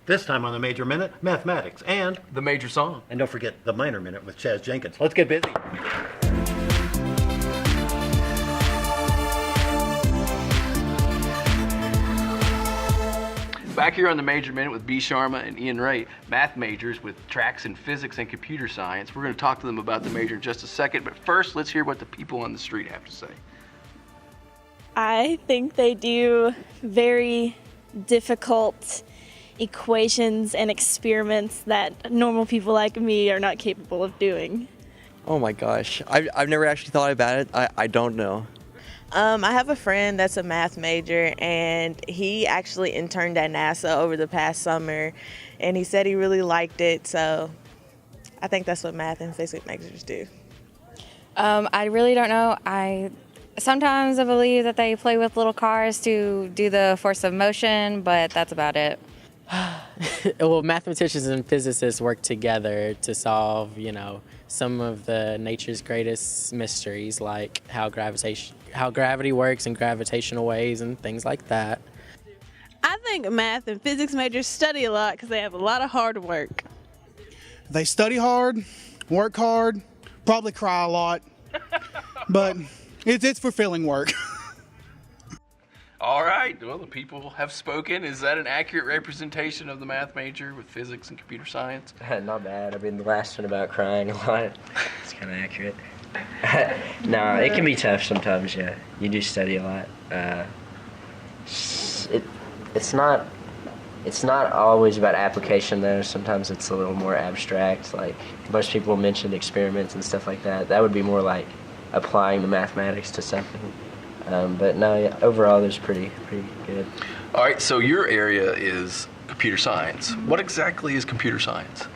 This time on the Major Minute, mathematics and The Major Song. and don't forget the Minor Minute with Chaz Jenkins. Let's get busy. Back here on the Major Minute with B. Sharma and Ian Wright, math majors with tracks in physics and computer science. We're going to talk to them about the major in just a second, but first let's hear what the people on the street have to say. I think they do very difficult equations and experiments that normal people like me are not capable of doing. Oh my gosh, I've never actually thought about it. I don't know. I have a friend that's a math major, and he actually interned at NASA over the past summer, and he said he really liked it, so I think that's what math and physics majors do. I really don't know. Sometimes I believe that they play with little cars to do the force of motion, but that's about it. Well, mathematicians and physicists work together to solve, some of the nature's greatest mysteries, like how gravity works in gravitational waves and things like that. I think math and physics majors study a lot because they have a lot of hard work. They study hard, work hard, probably cry a lot, but it's fulfilling work. All right, well, the people have spoken. Is that an accurate representation of the math major with physics and computer science? Not bad. I mean, the last one about crying a lot, it's kind of accurate. No, it can be tough sometimes, yeah. You do study a lot. It's not always about application, though. Sometimes it's a little more abstract. Like, most people mentioned experiments and stuff like that. That would be more like applying the mathematics to something. But no, yeah, overall, there's pretty good. All right, so your area is computer science. What exactly is computer science?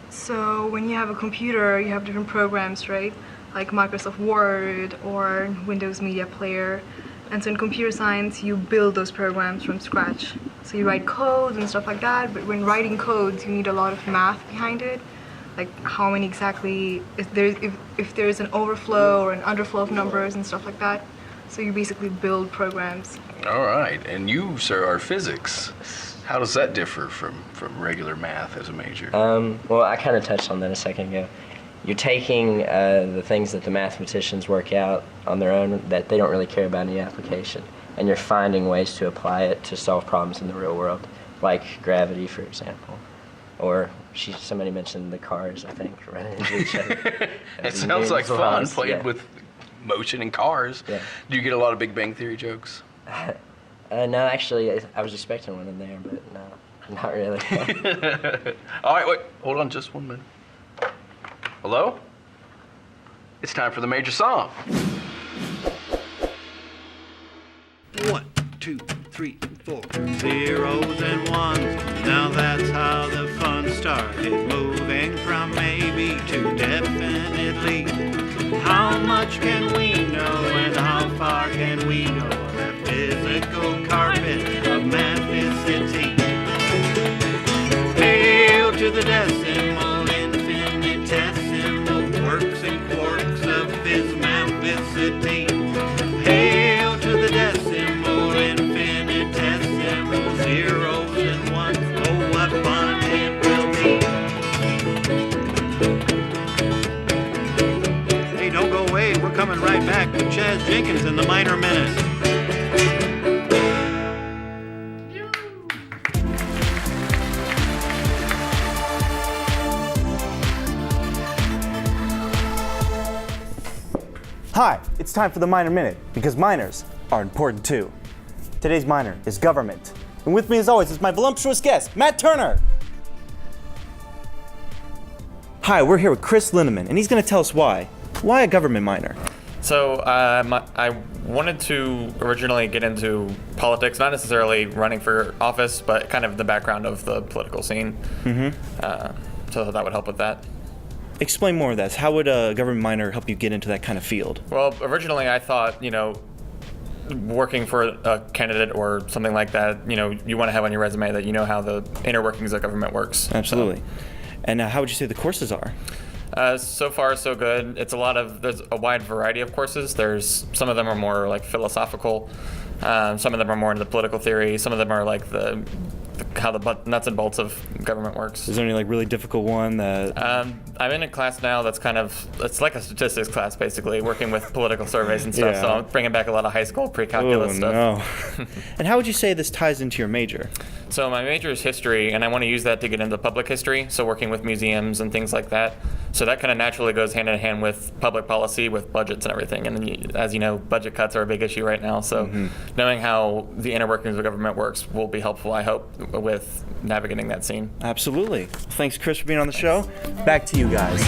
So when you have a computer, you have different programs, right? Like Microsoft Word or Windows Media Player. And so in computer science, you build those programs from scratch. So you write codes and stuff like that, but when writing codes, you need a lot of math behind it. Like how many exactly, if there's an overflow or an underflow of numbers and stuff like that. So you basically build programs. All right, and you, sir, are physics. How does that differ from regular math as a major? Well, I kind of touched on that a second ago. You're taking the things that the mathematicians work out on their own that they don't really care about any application, and you're finding ways to apply it to solve problems in the real world, like gravity, for example. Or somebody mentioned the cars, I think, running into each other. It sounds like fun, played yeah. with motion and cars. Yeah. Do you get a lot of Big Bang Theory jokes? No, actually, I was expecting one in there, but no, not really. All right, wait, hold on just 1 minute. Hello? It's time for the major song. 1, 2, 3, 4. Zeros and ones. Now that's how the fun started. Moving from maybe to definitely. How much can we know and how far can we go? The physical carpet of mathicity. Hail to the decimal, infinitesimal works and quarks of physmathicity. Hail to the decimal, infinitesimal zeros and ones. Oh, what fun it will be. Hey, don't go away. We're coming right back with Chaz Jenkins in the Minor Minute. Hi, it's time for the Minor Minute, because minors are important too. Today's minor is government. And with me as always is my voluptuous guest, Matt Turner. Hi, we're here with Chris Lindemann, and he's going to tell us why. Why a government minor? So I wanted to originally get into politics, not necessarily running for office, but kind of the background of the political scene. So that would help with that. Explain more of that. How would a government minor help you get into that kind of field? Well, originally I thought, working for a candidate or something like that, you want to have on your resume that you know how the inner workings of government works. Absolutely. And how would you say the courses are? So far, so good. There's a wide variety of courses. Some of them are more like philosophical. Some of them are more into the political theory. Some of them are like the how the nuts and bolts of government works. Is there any like really difficult one that? I'm in a class now that's it's like a statistics class basically, working with political surveys and stuff. Yeah. So I'm bringing back a lot of high school pre-calculus stuff. No. And how would you say this ties into your major? So my major is history, and I want to use that to get into public history. So working with museums and things like that. So that kind of naturally goes hand in hand with public policy, with budgets and everything. And as you know, budget cuts are a big issue right now. So knowing how the inner workings of government works will be helpful, I hope, with navigating that scene. Absolutely. Thanks, Chris, for being on the show. Back to you guys.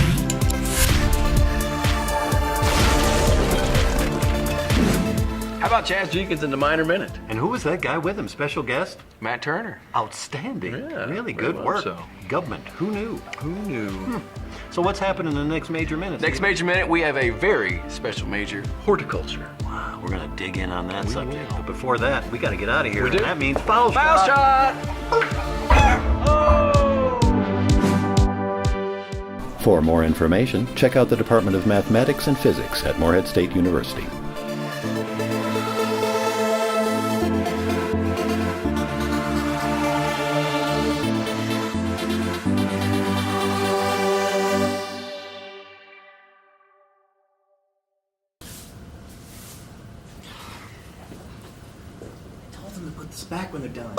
How about Chaz Jenkins in the Minor Minute? And who was that guy with him? Special guest? Matt Turner. Outstanding. Yeah, really very good much work. so. Government. Who knew? Who knew? So what's happening in the next major minute? Next major minute, we have a very special major, horticulture. Wow, we're gonna dig in on that subject. But before that, we gotta get out of here. We do? And that means foul Foul shot! For more information, check out the Department of Mathematics and Physics at Morehead State University. Told them to put this back when they're done.